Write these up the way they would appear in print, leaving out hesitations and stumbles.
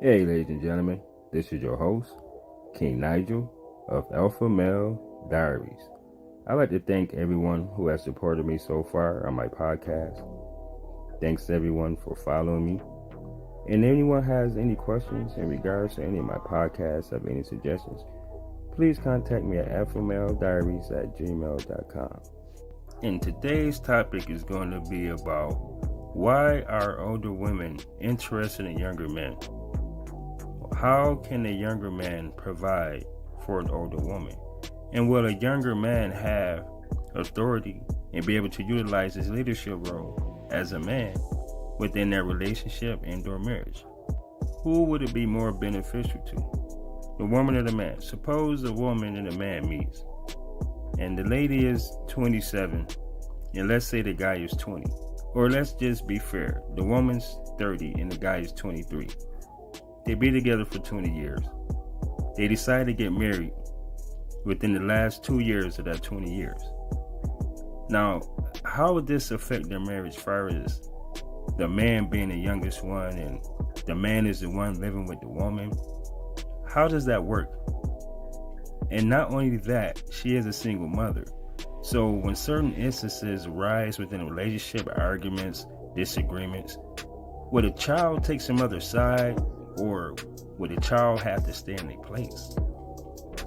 Hey, ladies and gentlemen, this is your host, King Nigel of Alpha Male Diaries. I'd like to thank everyone who has supported me so far on my podcast. Thanks to everyone for following me. And if anyone has any questions in regards to any of my podcasts or any suggestions, please contact me at alphamalediaries@gmail.com. And today's topic is going to be about why are older women interested in younger men? How can a younger man provide for an older woman? And will a younger man have authority and be able to utilize his leadership role as a man within their relationship and or marriage? Who would it be more beneficial to? The woman or the man? Suppose a woman and a man meets, and the lady is 27, and let's say the guy is 20. Or let's just be fair, the woman's 30 and the guy is 23. They be together for 20 years. They decide to get married within the last 2 years of that 20 years. Now, how would this affect their marriage as far as the man being the youngest one and the man is the one living with the woman? How does that work? And not only that, she is a single mother. So when certain instances arise within a relationship, arguments, disagreements, would a child take some other side? Or would a child have to stay in their place?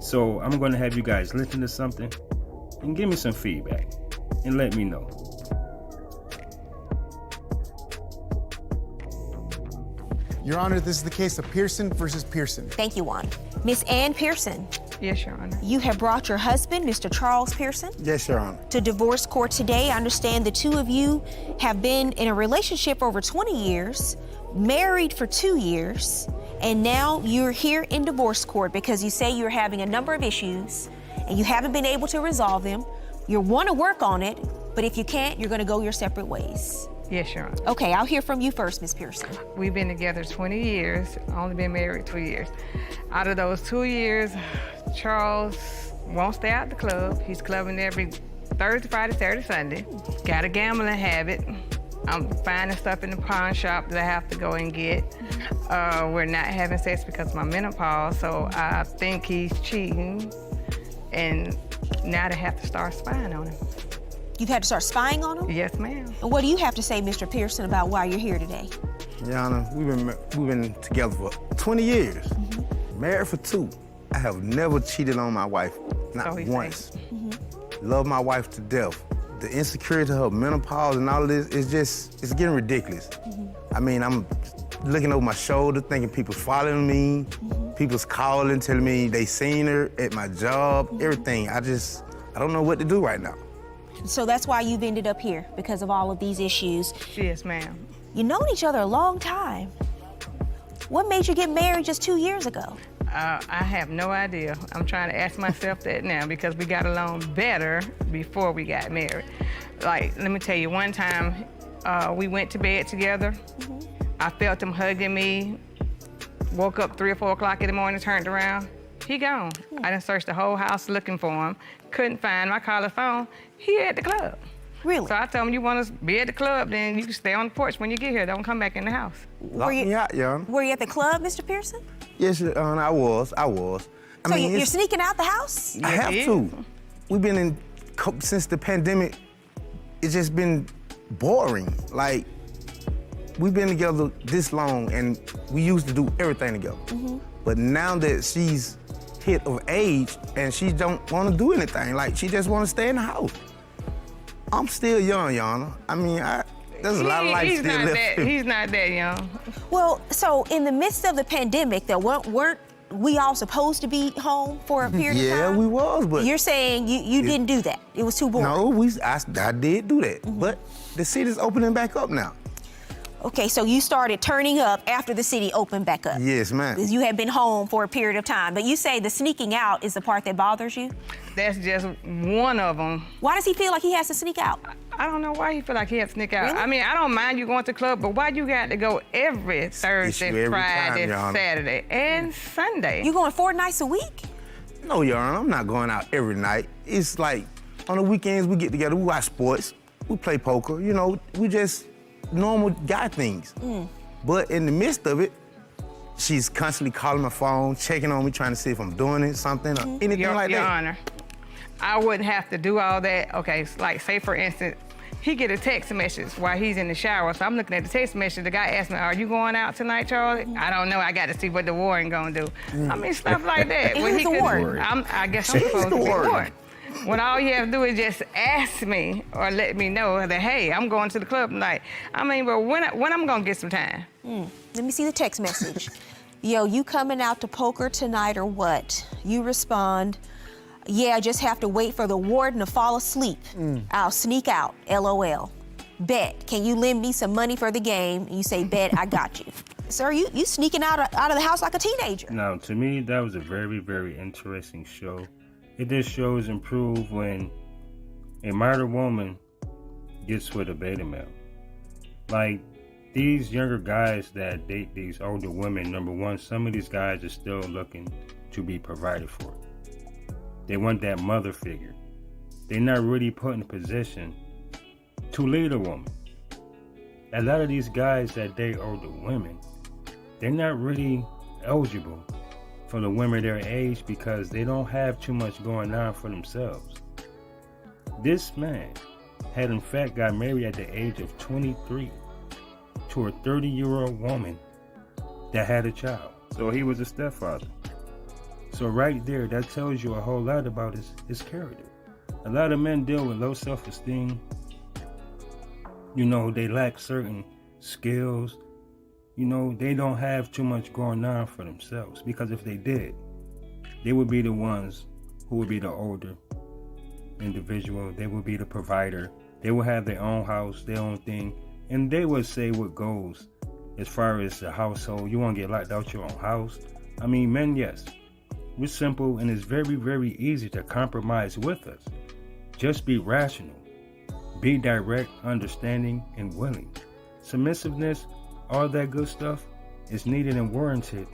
So I'm going to have you guys listen to something and give me some feedback and let me know. Your Honor, this is the case of Pearson versus Pearson. Thank you, Juan. Miss Ann Pearson. Yes, Your Honor. You have brought your husband, Mr. Charles Pearson, Yes, Your Honor. to divorce court today. I understand the two of you have been in a relationship over 20 years, married for 2 years, and now you're here in divorce court because you say you're having a number of issues and you haven't been able to resolve them. You want to work on it, but if you can't, you're going to go your separate ways. Yes, Your Honor. Okay, I'll hear from you first, Miss Pearson. We've been together 20 years, only been married 2 years. Out of those 2 years, Charles won't stay out the club. He's clubbing every Thursday, Friday, Saturday, Sunday. Got a gambling habit. I'm finding stuff in the pawn shop that I have to go and get. We're not having sex because of my menopause, so I think he's cheating. And now they have to start spying on him. You've had to start spying on him? Yes, ma'am. And what do you have to say, Mr. Pearson, about why you're here today? Your Honor, we've been together for 20 years. Married for 2. I have never cheated on my wife, not he once. Love my wife to death. The insecurity of her menopause and all of this it's getting ridiculous. I mean, I'm looking over my shoulder, thinking people's following me, people's calling, telling me they seen her at my job, everything. I don't know what to do right now. So that's why you've ended up here, because of all of these issues. Yes, ma'am. You've known each other a long time. What made you get married just 2 years ago? I have no idea. I'm trying to ask myself that now because we got along better before we got married. Like, let me tell you, one time we went to bed together. I felt him hugging me, woke up 3 or 4 o'clock in the morning, turned around, he gone. I done searched the whole house looking for him, couldn't find him. I called his phone, he at the club. Really? So I told him, you want to be at the club, then you can stay on the porch when you get here. Don't come back in the house. Lock me out, Your Honor. Were you at the club, Mr. Pearson? Yes, Your Honor, I was. I So mean, you're sneaking out the house? I have Yes, to. We've been in, since the pandemic, it's just been boring. Like, we've been together this long and we used to do everything together. But now that she's hit of age and she don't want to do anything, like she just want to stay in the house. I'm still young, Your Honor. I mean, there's a lot of life still left. He's not that young. Well, so in the midst of the pandemic, that weren't we all supposed to be home for a period of time? Yeah, we was, but You're saying you didn't do that. It was too boring. no, I did do that. But the city's opening back up now. Okay, so you started turning up after the city opened back up. Yes, ma'am. Because you had been home for a period of time. But you say the sneaking out is the part that bothers you? That's just one of them. Why does he feel like he has to sneak out? I don't know why he feel like he had to sneak out. Really? I mean, I don't mind you going to the club, but why you got to go every Thursday, every Friday, time, Your Honor. Saturday, and Sunday? You going 4 nights a week? No, Your Honor, I'm not going out every night. It's like on the weekends we get together, we watch sports, we play poker, you know, we just normal guy things. But in the midst of it, She's constantly calling my phone, checking on me, trying to see if I'm doing it, something, or anything Your like that. Honor, I wouldn't have to do all that. Okay, like say for instance, he get a text message while he's in the shower. So I'm looking at the text message. The guy asked me, "Are you going out tonight, Charlie?" I don't know. I got to see what the warden gonna do. I mean, stuff like that. And who's the warden? I guess I'm supposed to be the warden. When all you have to do is just ask me or let me know that, hey, I'm going to the club tonight. I mean, but when I'm gonna get some time? Let me see the text message. Yo, you coming out to poker tonight or what? You respond, yeah, I just have to wait for the warden to fall asleep. I'll sneak out, LOL. Bet, can you lend me some money for the game? And you say, bet, I got you. Sir, you sneaking out of the house like a teenager. Now, to me, that was a very, very interesting show. It just shows and proves when a modern woman gets with a beta male. Like, these younger guys that date these older women, number one, some of these guys are still looking to be provided for. They want that mother figure. They're not really put in a position to lead a woman. A lot of these guys that date older women, they're not really eligible for the women their age because they don't have too much going on for themselves. This man had in fact got married at the age of 23 to a 30-year-old woman that had a child. So he was a stepfather. So right there, that tells you a whole lot about his character. A lot of men deal with low self-esteem. You know, they lack certain skills. You know, they don't have too much going on for themselves, because if they did, they would be the ones who would be the older individual. They would be the provider. They would have their own house, their own thing, and they would say what goes as far as the household. You want to get locked out your own house? I mean, men, yes. We're simple, and it's very, very easy to compromise with us. Just be rational. Be direct, understanding, and willing. Submissiveness, all that good stuff, is needed and warranted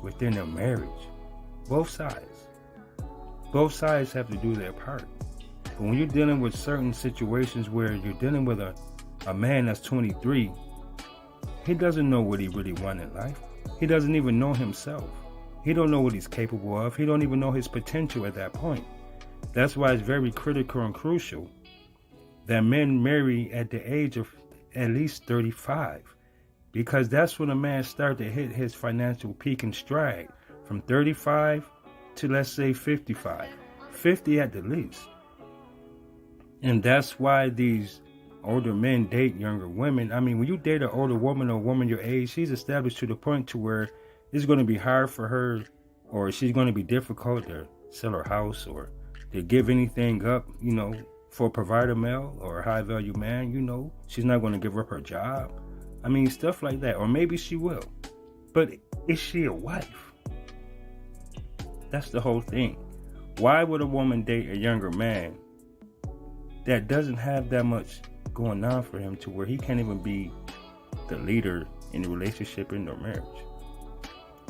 within a marriage. Both sides. Both sides have to do their part. But when you're dealing with certain situations where you're dealing with a man that's 23, he doesn't know what he really wants in life. He doesn't even know himself. He don't know what he's capable of. He don't even know his potential at that point. That's why it's very critical and crucial that men marry at the age of at least 35. Because that's when a man starts to hit his financial peak and stride. From 35 to, let's say, 55. 50 at the least. And that's why these older men date younger women. I mean, when you date an older woman or a woman your age, she's established to the point to where it's going to be hard for her, or she's going to be difficult to sell her house or to give anything up, you know, for a provider male or a high value man. You know, she's not going to give up her job. I mean, stuff like that. Or maybe she will. But is she a wife? That's the whole thing. Why would a woman date a younger man that doesn't have that much going on for him to where he can't even be the leader in the relationship in their marriage?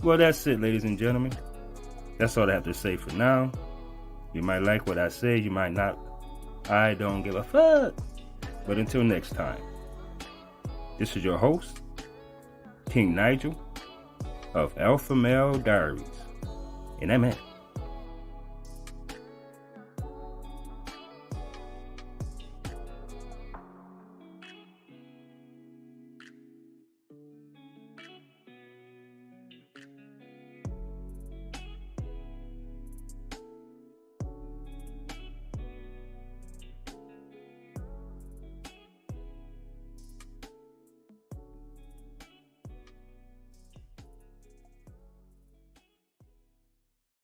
Well, that's it, ladies and gentlemen. That's all I have to say for now. You might like what I say, you might not. I don't give a fuck. But until next time, this is your host, King Nigel of Alpha Male Diaries. And I'm out.